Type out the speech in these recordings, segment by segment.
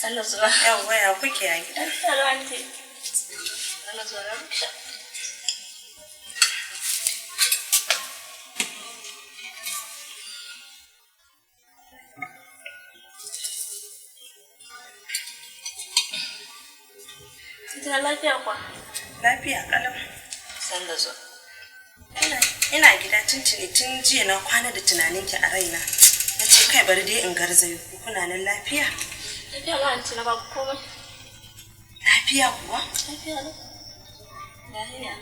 Sannu zuwa. Yawwa ya kuke a gida? Hello aunty. Sannu zuwa na ruksha. Kina lafiya kwa? Lafiya kalau. Sannu zuwa. Ina gida tun jiya na kwana da tunaninki a raina. Na ce kai bari dai in garzayo. Kuna nan lafiya? Lafiya ba aunty na ba komai. Lafiya kuwa? Lafiya ne. Lafiya.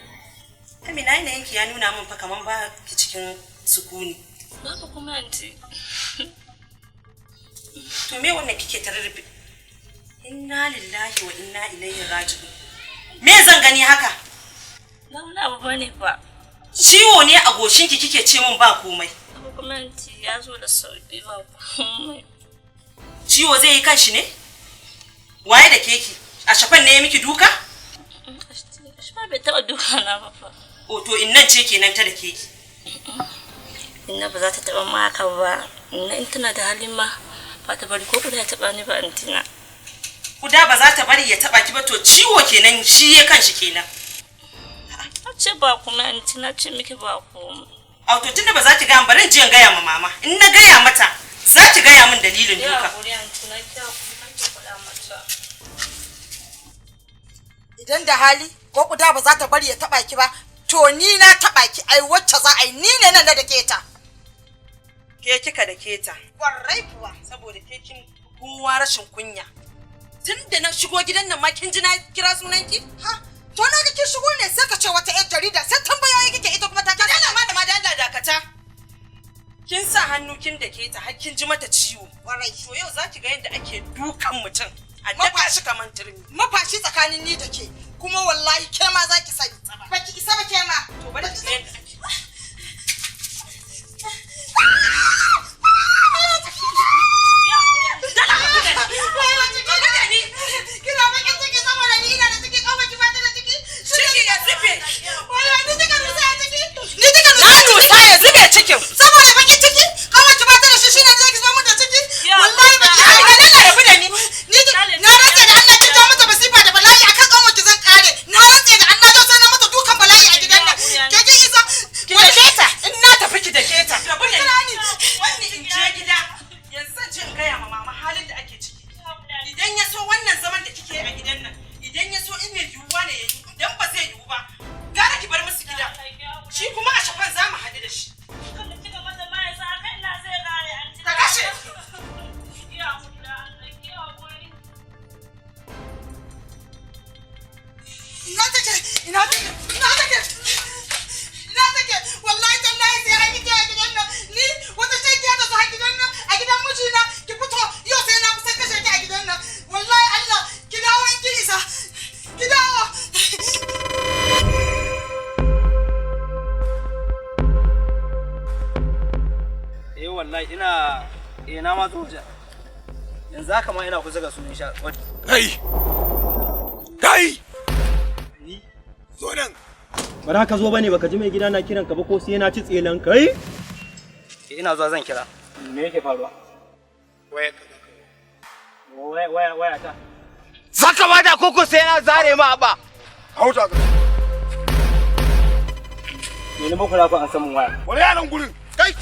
Amina yanki ya nuna min fa kaman ba ki cikin sukuni. Babu kuma aunty. To me wannan kike tararrabe? Inna lillahi wa inna ilaihi raji'un. Me zan gani haka? Ba wani abu bane ba. Ciwo ne a goshinki kike ce min ba komai. Abu kuma aunty ya zo da sauki ba komai. Ciwo zai yi kanshi ne? Waye da keki? A shafan ne ya miki duka? Ashfa bai taba duka na ba fa. O to innan ce kenan ta da keki. Inna ba za ta taba ma haka ba. Inna in tana da halin ma ba ta bari ko kuda ya taba ni ba antina. Kuda ba za ta bari ya taba ki ba to ciwo kenan shi ya kanshi kenan. Ce ba kuma antina ce miki ba komai. A to tunda ba za ki ga barin jiyan gaya ma mama. In na gaya mata za ki gaya min dalilin duka. Idan da hali ko kuda ba za ta bari ya taba ki ba to ni na taba ki ai wacce za a yi ni ne nan da keta. Ke kika da keta. Warai kuwa saboda ke kin kowa rashin kunya. Tunda na shigo gidan nan ma kin ji na kira sunanki? Ha to na ga kin shigo ne sai ka ce wata ƴar jarida sai tambayoyi kike ita kuma ta ka dala ma da ma da Allah dakata. Kin sa hannu kin da keta har kin ji mata ciwo. Warai to yau zaki ga yadda ake dukan mutum. A daka shi kaman turmi. Mafashi tsakanin ni da ke kuma wallahi ke ma zaki sani. Baki isa ba ke ma. To bari ki yadda ake. ina ma zuciya yanzu haka ma ina kusa ga su insha kai zo nan ba za ka zo bane baka ji mai gida na kiran ka ba ko sai na ci tselan kai ina zuwa zan kira me yake faruwa waya ta zaka bada koko sai na zare ma ba hauta ka ne ba kula ko an samu waya wani yaran gurin kai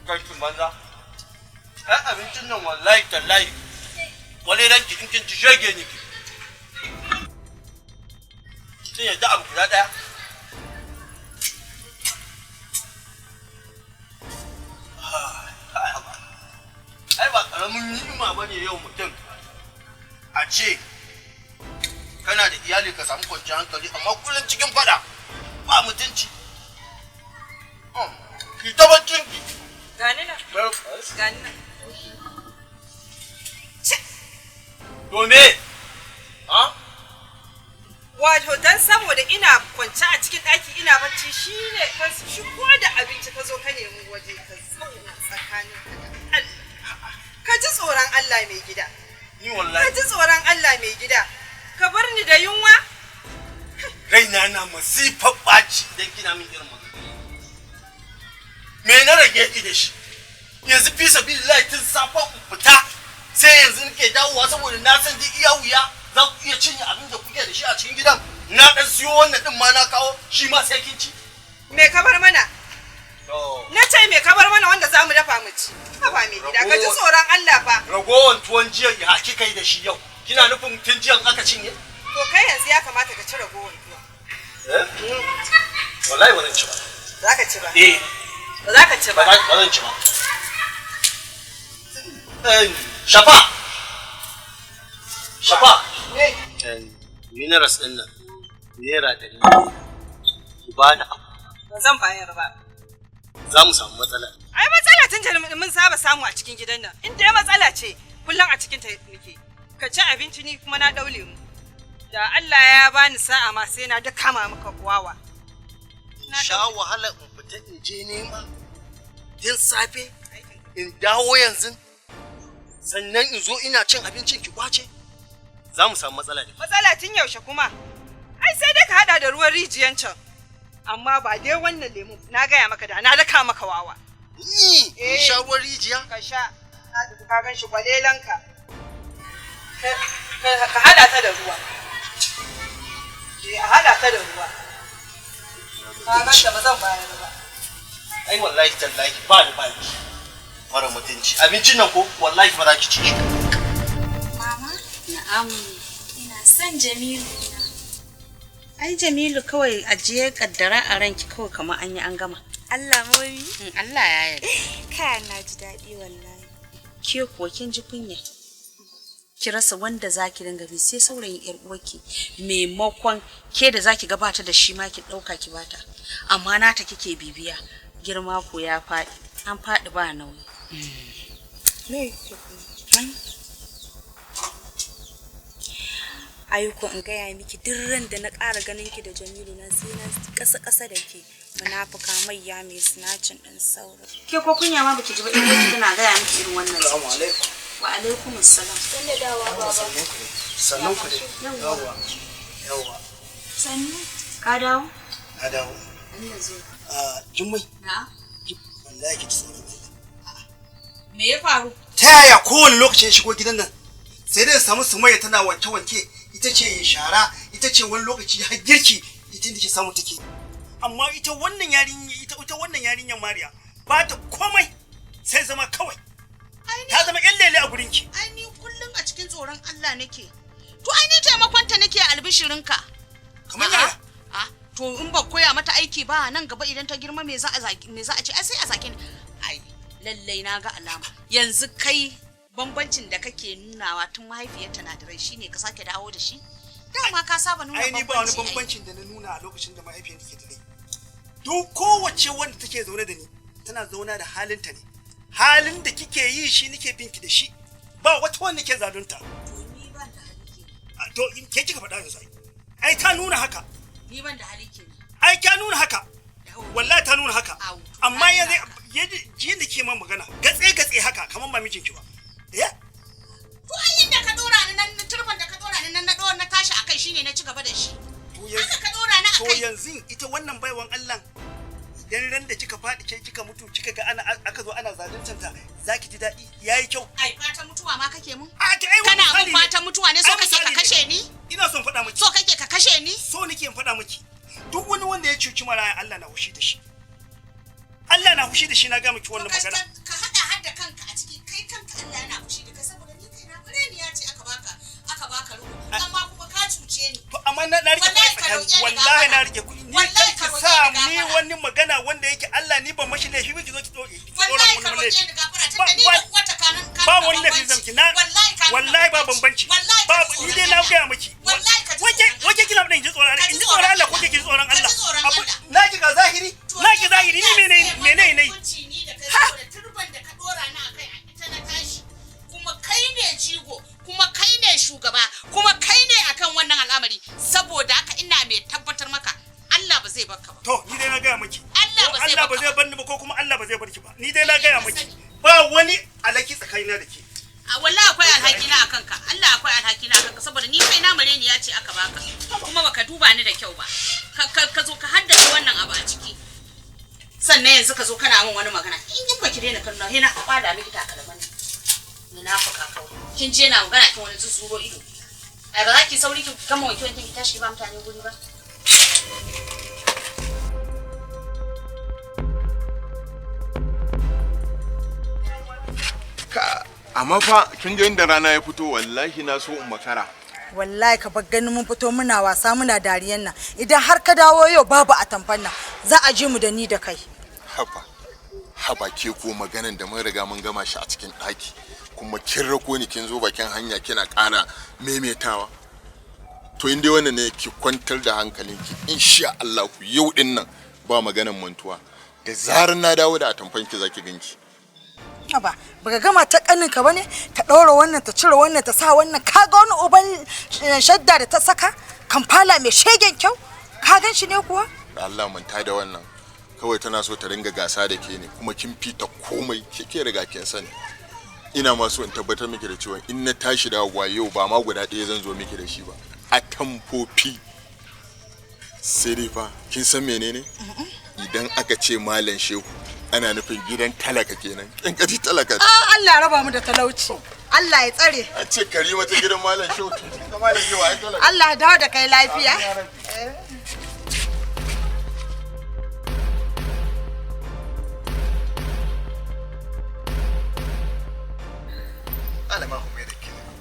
kankin banza ai abincin nan wallahi tallahi wani ranki in kin ci shege ni ki sun yadda abu guda daya ai ba karamin ni'ima ba ne yau mutum a ce kana da iyali ka samu kwanciyar hankali amma kullum cikin fada ba mutunci ki tabbacin ki gani nan gani nan to me ha wato dan saboda ina kwance a cikin daki ina bacci shine ka shigo da abinci ka zo ka nemi waje ka zauna tsakanin ka da Allah ka ji tsoron Allah mai gida ni wallahi ka ji tsoron Allah mai gida ka bar ni da yunwa raina na masifar baci dan kina min irin magana Me na rage ki da shi? Yanzu fi sabilillahi tun safa fita sai yanzu nake dawowa saboda na san ji iya wuya za ku iya cinye abin da kuke da shi a cikin gidan. Na dan siyo wannan din ma na kawo shi ma sai kin ci. Me ka bar mana? Na ce me ka bar mana wanda za mu dafa mu ci. Ba me gida ka ji tsoron Allah fa. Ragowan tuwon jiya ya kika yi da shi yau. Kina nufin tun jiyan aka cinye? To kai yanzu ya kamata ka ci ragowan tuwon. Wallahi ba zan ci ba. Za ka ci ba? Ba za ka ci ba. Ba zan ci ba. Shafa. Minerals ɗin nan naira 100 ki bani abu. Ba zan bayar ba. Za mu samu matsala. Ai matsala tun da mun saba samu a cikin gidan nan. In dai matsala ce kullum a cikin ta muke. Ka ci abinci ni kuma na daule mu. Da Allah ya bani sa'a ma sai na da kama maka wawa. Sha wahala in fita in je nema. Din safe in dawo yanzu. Sannan in zo ina cin abincin ki kwace. Za mu samu matsala ne. Matsala tun yaushe kuma? Ai sai dai ka hada da ruwan rijiyan can. Amma ba dai wannan lemu na gaya maka da na daka maka wawa. In sha ruwan rijiya? Ka sha. Na da ka gan shi kwalelanka. Ka hada ta da ruwa. A hada ta da ruwa. Ka gan da ba zan bayar ba. Ai wallahi tallahi ba ni ba ni. Mara mutunci. Abincin nan ko wallahi ba za ki ci shi. Mama, na'am. Ina son Jamilu na. Ai Jamilu kawai ajiye kaddara a ranki kawai kamar an yi an gama. Allah mami. Allah ya yarda. Kai na ji daɗi wallahi. Ke kuwa kin ji kunya. Ki rasa wanda zaki dinga bi sai saurayin yar uwarki maimakon ke da zaki gabata da shi ma ki dauka ki bata. Amma nata kike bibiya. Girma ko ya faɗi. An faɗi ba nauyi. Ayuko in gaya miki duk ran da na ƙara ganin ki da Jamilu na sai na ƙasa da ke munafuka mayya mai sinacin ɗin sauro. Ke ko kunya ma baki ji ba idan kina gaya miki irin wannan. Assalamu alaikum. Wa alaikum assalam. Sanne dawa baba. Sannan ku dai. Yawwa. Sannu. Ka dawo? Na dawo. Allah zo. Jummai. Na? Wallahi ki tsoro. Me ya faru? Ta yaya kowane lokacin shigo gidan nan sai dai samu Sumayya tana wanke-wanke ita ce shara ita ce wani lokaci har girki ita da ke samu take. Amma ita wannan yarinyar Mariya ba ta komai sai zama kawai. Ta zama ƴan lele a gurinki. Ai ni kullun a cikin tsoron Allah nake. To ai ni taimakon ta nake albishirinka. Kamar yaya? To in ba koya mata aiki ba nan gaba idan ta girma me za a ce ai sai a sake ni. Ai lallai na ga alama. Yanzu kai bambancin da kake nunawa tun mahaifiyarta na da rai shine ka sake dawo da shi? Dama ka saba nuna bambanci. Ai ni ba wani bambancin da na nuna a lokacin da mahaifiyarta ke da rai. Duk kowace wanda take zaune da ni tana zauna da halinta ne. Halin da kike yi shi nake binki da shi. Ba wata wanda ke zalunta. To ni ban da hali kenan. To ke kika faɗa yanzu ai. Ai ta nuna haka. Ni ban da hali kenan. Ai ka nuna haka. Wallahi ta nuna haka. Amma yanzu yadda ke ma magana gatse haka kamar ba mijinki ba. To ai inda ka dora ni nan turban da ka dora ni nan na tashi akai shine na ci gaba da shi. Haka ka dora ni akai. To yanzu ita wannan baiwan Allah idan ran da kika faɗi ke kika mutu kika ga aka zo ana zaluntar ta zaki ji daɗi yayi kyau. Ai fatan mutuwa ma kake mun? Kana mun fatan mutuwa ne so kake ka kashe ni? Ina son faɗa miki. So kake ka kashe ni? So nake in faɗa miki. Duk wani wanda ya cuci maraya Allah na hushi da shi. Allah na hushi da shi na ga miki wannan magana. Ka hada hadda kanka a ciki kai kanka Allah yana hushi da kai saboda ni kai na bare ni ya ce aka baka ruku amma kuma ka cuce ni. To amma na rike kuɗi wallahi na rike kuɗi ni kai ki sa ni wani magana wanda yake Allah ni ban mashi laifi ba ki zo ki doke. Wallahi ka roƙe ni gafara tunda ni da wata kanan ba wani laifi zamki na wallahi ba bambanci ba ni dai na ga miki. Waje kina da inji tsoron Allah, inji tsoron Allah ko kike tsoron Allah? Na ki ga zahiri, ni menene ne? Ha! Turban da ka dora ni akai ita na tashi. Kuma kai ne jigo, kuma kai ne shugaba, kuma kai ne akan wannan al'amari. Saboda haka ina mai tabbatar maka Allah ba zai barka ba. To, ni dai na ga miki. Allah ba zai bar ni ba ko kuma Allah ba zai barki ba. Ni dai na ga miki. Ba wani alaki tsakanina da ke. Wallahi akwai alhaki na akan ka. Allah akwai alhaki na akan ka saboda ni kai na mare ni ya ce aka baka. Kuma baka duba ni da kyau ba. Ka zo ka haddace wannan abu a ciki. sannan yanzu ka zo kana min wani magana in baki daina kallon hina ka kwada miki takalman ni na fuka kawai kin je na magana kin wani tsuro ido ai ba za ki sauri ki gama wanke wanke ki tashi ba mutane guri ba amma fa kin ga inda rana ya fito wallahi na so in makara wallahi ka bar ganin mun fito muna wasa muna dariyan nan idan har ka dawo yau babu a tamfan nan za a ji mu da ni da kai haba ke ko maganan da mun riga mun gama shi a cikin daki kuma kin rako ni kin zo bakin hanya kina ƙara memetawa to in dai wannan ne ki kwantar da hankalinki insha Allah ku yau din nan ba maganan mantuwa da zarar na dawo da atamfan ki zaki ganki baka gama ta kanin ka bane ta daura wannan ta cire wannan ta sa wannan kaga wani uban shadda da ta saka kamfala mai shegen kyau ka gan shi ne kuwa Allah manta da wannan kawai tana so ta ringa gasa da ke ne kuma kin fita komai kike riga kin sani ina ma so in tabbatar miki da cewa in na tashi dawowa yau ba ma guda ɗaya zan zo miki da shi ba a tamfofi sai dai fa kin san menene idan aka ce malam shehu ana nufin gidan talaka kenan kankati talaka Allah ya raba mu da talauci Allah ya tsare a ce Karima ta gidan malam shehu ta malam shehu ai talaka Allah ya dawo da kai lafiya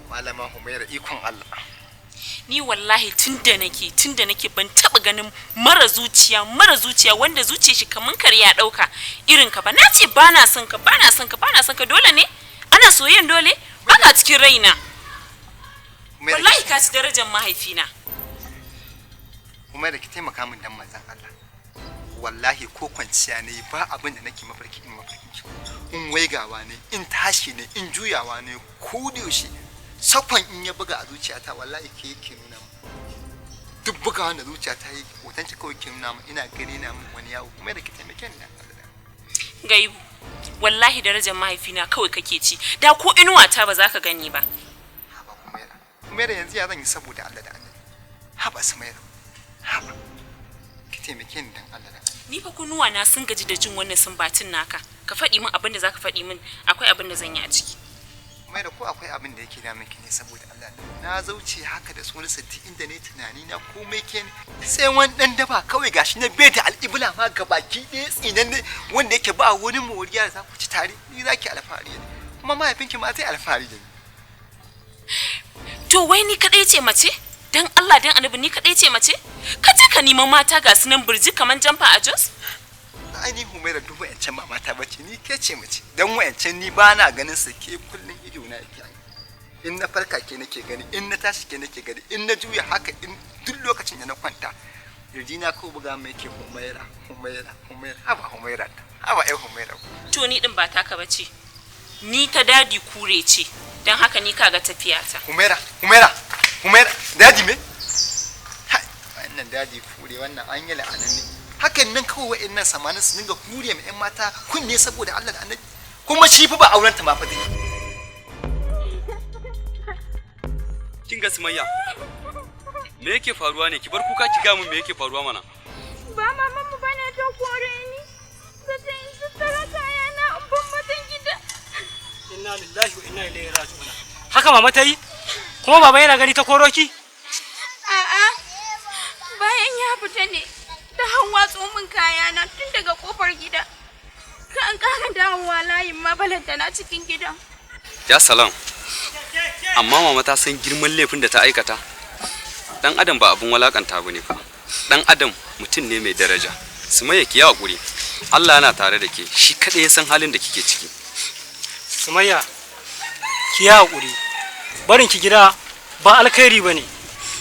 Malama Humaira ikon Allah. Ni wallahi tunda nake ban taba ganin mara zuciya wanda zuciyar shi kaman kare ya dauka irin ka ba. Nace bana son ka dole ne? Ana soyayyen dole? Baka cikin raina. Wallahi ka ci darajar mahaifina. Humaira ki taimaka min dan manzon Allah. Wallahi ko kwanciya ne ba abin da nake mafarki in waigawa ne in tashi ne in juyawa ne ko da yaushe sakon in ya buga a zuciyata wallahi ke yake nuna mu duk bugawa da zuciyata yi hotanci kawai ke nuna mu ina gani na mun wani yawo kuma da ke taimake ni Gaibu wallahi darajar mahaifina kawai kake ci da ko inuwata ba za ka gani ba haba Humaira yanzu ya zan yi saboda Allah da Allah haba Sumaira haba ki taimake ni dan Allah da Allah ni fa kunuwa na sun gaji da jin wannan sumbatin naka ka faɗi min abin da zaka faɗi min akwai abin da zan yi a ciki mai da ko akwai abin da yake da miki ne saboda Allah na zauce haka da sunan sati inda ne tunani na komai ken sai wani dan daba kawai gashi na bai da al'ibla ma gabaki ɗaya tsinan ne wanda yake ba wani moriya za ku ci tare ni zaki alfahari ne kuma mahaifinki ma zai alfahari da ni to wai ni kadai ce mace dan Allah dan annabi ni kadai ce mace ka je ka nima mata ga sunan burji kaman jamfa a Jos ai ni Humaira duk wayancan ba mata bace ni ke ce mace dan wayancan ni ba na ganin su ke kullun ido na yake in na farka ke nake gani in na tashi ke nake gani in na juya haka in duk lokacin da na kwanta na ko buga mai ke Humaira haba Humaira to ni din ba taka bace ni ta dadi kure ce dan haka ni kaga tafiyata Humaira dadi me wannan dadi kure wannan an yi la'anan ne hakan nan kawai wa'annan samanin su dinga hure ma ƴan mata kunne saboda Allah da Annabi kuma shi fa ba aurenta ma fa dai kin ga Sumayya me yake faruwa ne ki bar kuka ki ga mun me yake faruwa mana ba maman mu bane ta kore ni sai in tsara kaya na ban matan gida inna lillahi wa inna ilaihi raji'un haka mama ta yi kuma baba yana gani ta koro ki a'a bayan ya fita ne ta hawa tsomin kaya na tun daga kofar gida ka an kara dawowa layin ma balanta na cikin gidan ya salam amma mama ta san girman laifin da ta aikata dan adam ba abun walakanta bane fa dan adam mutum ne mai daraja Sumayya ki ya hakuri Allah yana tare da ke shi kada ya san halin da kike ciki Sumayya ki ya hakuri barin ki gida ba alkhairi bane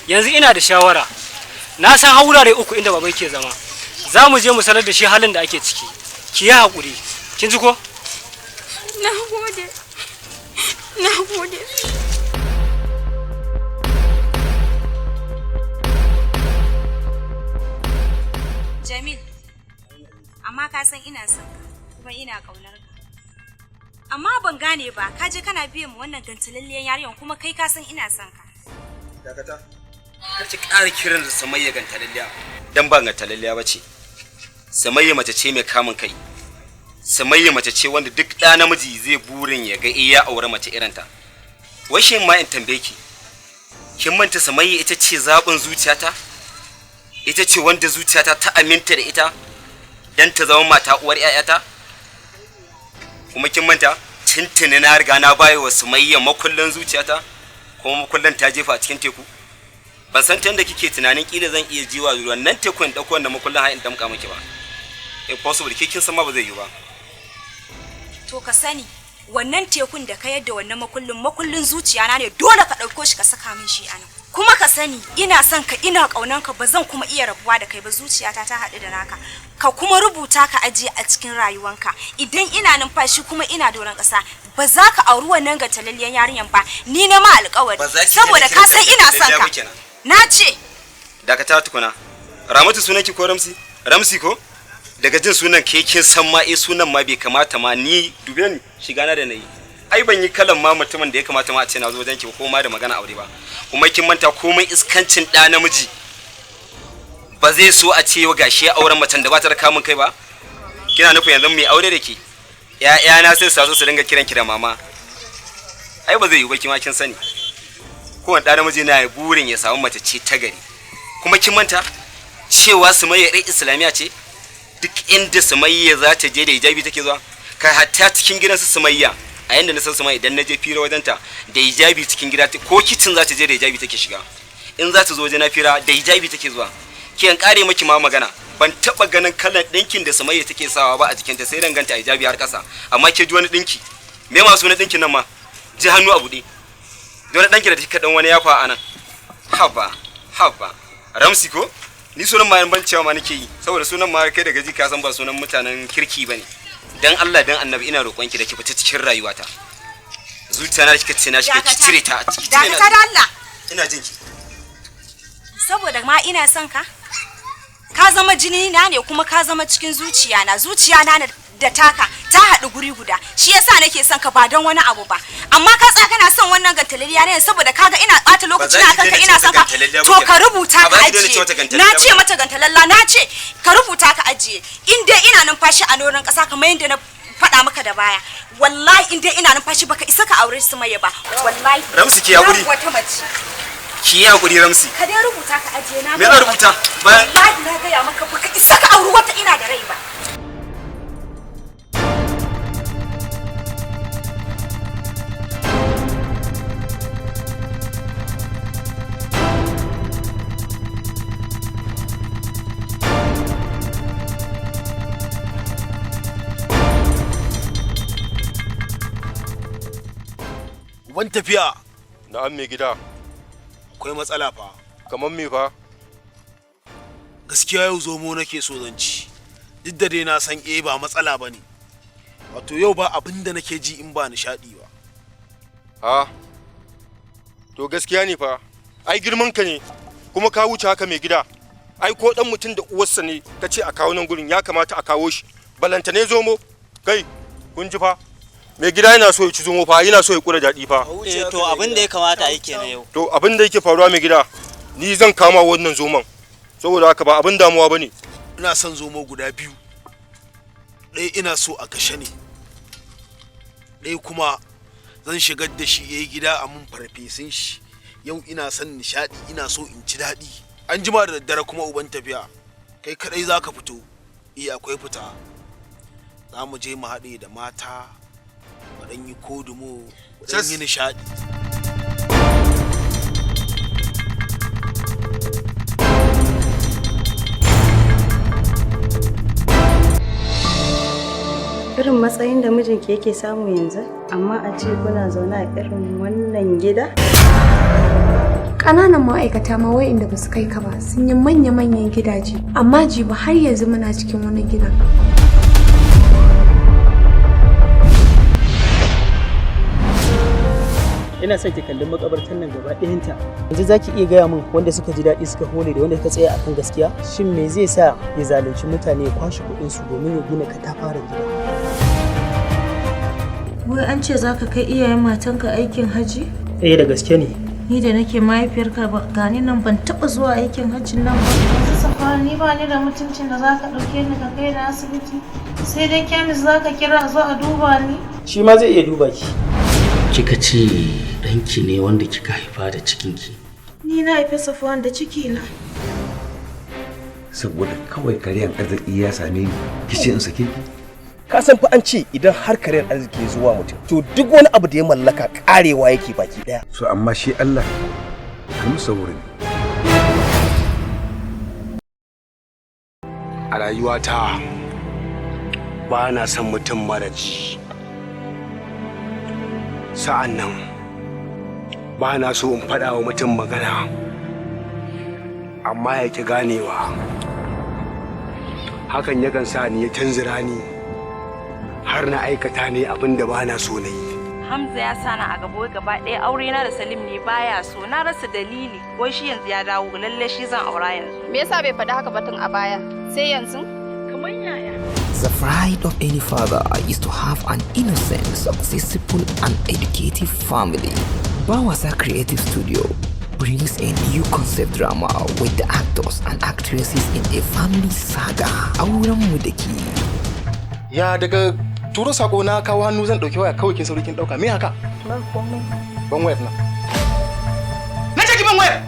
yanzu ina da shawara na san haurare uku inda baba yake zama za mu je mu sanar da shi halin da ake ciki ki ya hakuri kin ji ko nagode Jamil amma ka san ina son ka kuma ina kaunar ka amma ban gane ba ka je kana biye mu wannan gantalalliyan yarinyar kuma kai ka san ina son ka dakata kar ki ƙara kiran da Sumayya gantalalliya dan ba gantalalliya bace Sumayya mace ce mai kamun kai. Sumayya mace ce wanda duk ɗa namiji zai burin ya ga iya aure mace irinta. Wai shin ma in tambaye ki, kin manta Sumayya ita ce zaɓin zuciyata? Ita ce wanda zuciyata ta aminta da ita dan ta zama mata uwar ƴaƴata? Kuma kin manta tuntuni na riga na bayo wa Sumayya makullin zuciyata, kuma makullin ta jefa a cikin teku. Ban san ta yadda kike tunanin kila zan iya jiwa wannan tekun dauko wannan makullin har in damka miki ba. Impossible, kin san ma ba zai yi ba. To ka sani wannan tekun da ka yadda wannan makullin zuciya na ne, dole ka dauko shi ka saka min shi anan. Kuma ka sani ina son ka, ina kaunan ka, ba zan kuma iya rabuwa da kai ba, zuciyata ta haɗu da naka. Ka kuma rubuta ka ajiye a cikin rayuwanka, idan ina numfashi kuma ina doron ƙasa ba za ka auri wannan ga talalliyan yarinyan ba, ni na ma alƙawari, saboda ka san ina son ka. Na ce dakata tukuna. Ramatu sunanki ko Ramsi? Ramsi ko? Daga jin sunan ke kin san ma sunan ma bai kamata ma ni dube ni shiga na da nayi. Ai ban yi kalan ma mutumin da ya kamata ma a ce na zo wajen ki ko ma da magana aure ba. Kuma kin manta komai iskancin da namiji ba zai so a ce wa gashi auren macen da ba ta da kamun kai ba. Kina nufin yanzu mai aure da ke ƴaƴana sai su dinga kiran ki da mama. Ai ba zai yi ba, ki ma kin sani. Kowane ɗan namiji na burin ya samu mace ce ta gari. Kuma kin manta cewa Sumayya ɗan Islamiya ce? Duk inda Sumayya za ta je da hijabi take zuwa. Kai hatta cikin gidan su Sumayya, a yanda na san Sumayya idan na je fira wajenta da hijabi cikin gida, ko kitchen za ta je da hijabi take shiga. In za ta zo waje na fira da hijabi take zuwa. Kiyan kare miki ma magana, ban taba ganin kalan ɗinkin da Sumayya take sawa ba a jikinta, sai danganta hijabi har ƙasa. Amma ke ji wani ɗinki, me ma sunan ɗinkin nan ma? Ji hannu a buɗe. Dole danki da take dan wani yafa anan. Haba. Ramsi ko? Ni sunan ma ban cewa ma nake yi, saboda sunan ma kai daga ji ka san ba sunan mutanen kirki bane. Dan Allah dan Annabi ina roƙon ki da ki fita cikin rayuwata. Zuciya na kika ce na shiga ki cire ta, ki cire na. Da Allah. Ina jin ki. Saboda ma ina son ka. Ka zama jini na ne, kuma ka zama cikin zuciya na da taka ta haɗu guri guda. Shi yasa nake son ka ba don wani abu ba. Amma ka tsaya kana son wannan gantalaliya ne saboda kaga ina ɓata lokaci na kanka, ina son ka. To ka rubuta ka ajiye. Na ce mata gantalalla, na ce ka rubuta ka ajiye. In dai ina numfashi a doron ƙasa kamar yadda na faɗa maka da baya. Wallahi in dai ina numfashi baka isa ka aure Sumayya ba. Wallahi. Ramsi ki hakuri. Wata mace. Ki hakuri Ramsi. Ka dai rubuta ka ajiye na. Me zan rubuta? Wallahi na ga ya maka baka isa ka aure wata ina da rai ba. Ban tafiya. Na'am mai gida. Akwai matsala fa. Kaman me fa? Gaskiya yau zomo nake so zan ci. Duk da dai na san ba matsala bane. Wato yau ba abin da nake ji in ba nishadi ba. Ha? To gaskiya ne fa. Ai girman ka ne. Kuma ka wuce haka mai gida. Ai ko dan mutum da uwarsa ne kace a kawo nan gurin, ya kamata a kawo shi. Balanta ne zomo. Kai, kun ji fa? Mai gida yana so ya ci zomo fa, yana so ya kura daɗi fa. To abin da ya kamata a yi kenan yau. To abin da yake faruwa mai gida, ni zan kama wannan zoman. Saboda haka ba abin damuwa bane. Ina son zomo guda biyu. Ɗaya ina so a kashe ne. Ɗaya kuma zan shigar da shi yayi gida a mun farfesun shi. Yau ina son nishadi, ina so in ci daɗi. An jima da daddare kuma uban tafiya. Kai kadai zaka fito. Akwai fita. Za mu je mu haɗe da mata. Wadan yi kodumo, wadan yi nishadi. Irin matsayin da mijinki yake samu yanzu, amma a ce kuna zaune a irin wannan gida? Ƙananan ma'aikata ma wa'inda ba su kai ka ba sun yi manya-manyan gidaje, amma jibi har yanzu muna cikin wani gidan. Ina son ki kalli makabartar nan gaba ɗayanta. Yanzu zaki iya gaya min wanda suka ji daɗi suka hole da wanda suka tsaya akan gaskiya? Shin me zai sa ya zalunci mutane ya kwashe kuɗin su domin ya gina katafaren gida? Wai an ce zaka kai iyayen matanka aikin haji? Da gaske ne. Ni da nake mahaifiyarka ba gani nan ban taɓa zuwa aikin hajjin nan ba. Yanzu Safara ni ba ni da mutuncin da zaka ɗauke ni ka kai da asibiti. Sai dai kemis zaka kira zo a duba ni. Shi ma zai iya duba ki. Kika ce ɗanki ne wanda kika haifa da cikinki. Ni na haifi Safwan da ciki na. Saboda kawai karyan arziki ya same ni, kice in sake ki? Ka san fa an ce idan har karyan arziki ya zuwa mutum, to duk wani abu da ya mallaka karewa yake baki daya. So amma shi Allah kan saurin. A rayuwata ba na son mutum mara ji. Sa'an nan ba na so in faɗa wa mutum magana, amma ya ƙi ganewa. Hakan yakan sa ni ya tunzura ni har na aikata ne abin da ba na so na yi. Hamza ya sa na a gaba ɗaya aure na da Salim ne baya so, na rasa dalili. Wai shi yanzu ya dawo, lalle shi zan aura yanzu. Me yasa bai faɗi haka ba tun a baya? Sai yanzu? Kamar yaya? The pride of any father is to have an innocent, successful and educative family. Bawasa Creative Studio brings a new concept drama with the actors and actresses in a family saga. Auren mu da ke. Ya daga turo sako na kawo hannu zan dauki waya kawai kin sauri kin dauka. Me haka? Ban komai. Ban wayar nan. Na ce ki ban wayar.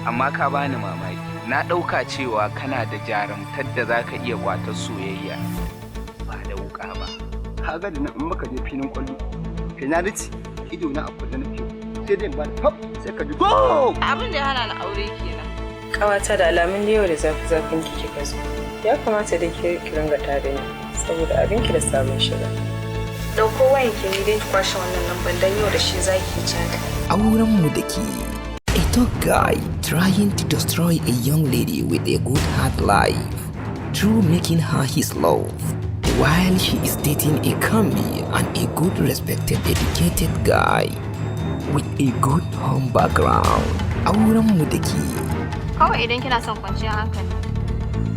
Amma ka bani mamaki. Na dauka cewa kana da jarumtar da zaka iya kwatar soyayya ba da wuka ba. Kaga da in baka je filin kwallo. Penalty ido na abu da nake. Sai dai ba hop sai ka ji go. Abin da ya hana na aure kenan. Kawata da alamun da yau da zafi-zafin ki kika zo. Ya kamata da ki ringa tada ni saboda abinki da sabon shiga. Dauko wayan ki ni dai ki kwashe wannan lambar dan yau da shi zaki chat. Auren mu da ke. A tough guy trying to destroy a young lady with a good heart life through making her his love while she is dating a comely and a good respected educated guy with a good home background. Auren mu da ke. Kawai idan kina son kwanciyar hankali,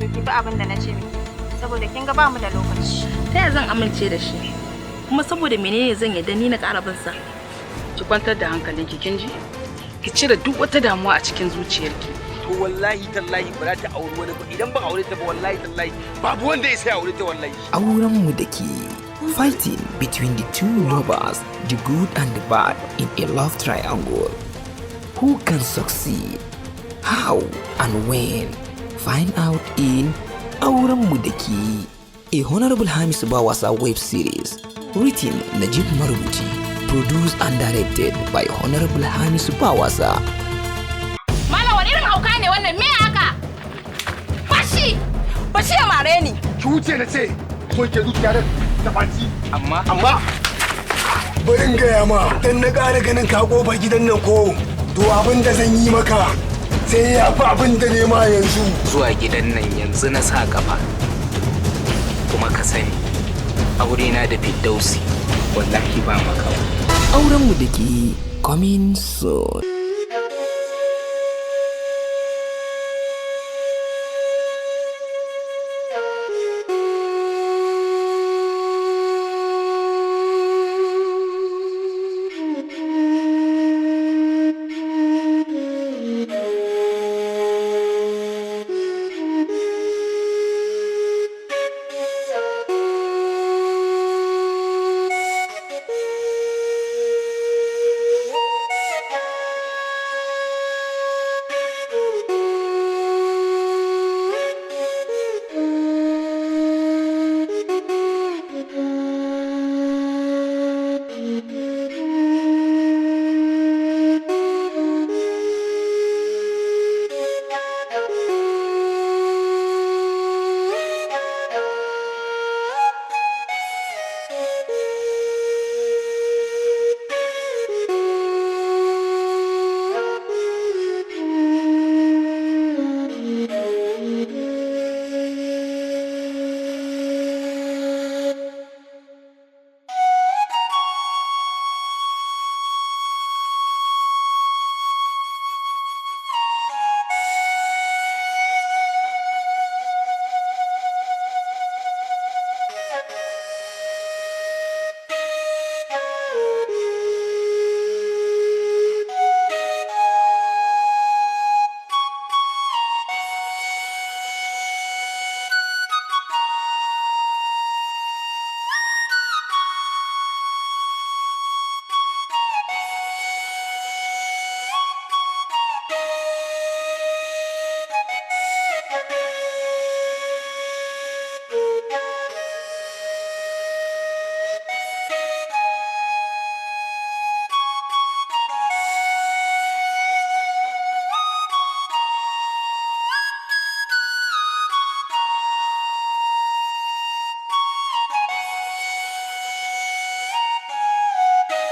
to ki bi abin da na ce miki, saboda kin ga ba mu da lokaci. Ta yaya zan amince da shi? Kuma saboda menene zan yarda ni na ƙara bin sa? Ki kwantar da hankalinki kin ji? Ki cire duk wata damuwa a cikin zuciyarki. To wallahi tallahi ba za ta auri wani ba, idan ba aure ta ba wallahi tallahi babu wanda ya sai aure ta wallahi. Auren mu da ke. Fighting between the two lovers, the good and the bad in a love triangle. Who can succeed? How and when? Find out in Auren mu da ke. A Honorable Hamisu Bawasa web series. Written Najib Marubuti. Produced and directed by Honorable Hamisu Bawasa. Mala wani irin hauka ne wannan, me haka? Bashi! Bashi ya mare ni. Ki wuce na ce, ko ke zuciya da baci. Amma barin gaya ma, dan na ƙara ganin ka kofar gidan nan ko, to abin da zan yi maka sai ya fi abin da nema yanzu. zuwa gidan nan yanzu na sa kafa. Kuma ka sani, aure na da Firdausi wallahi ba makawa. Auren mu da ke coming soon.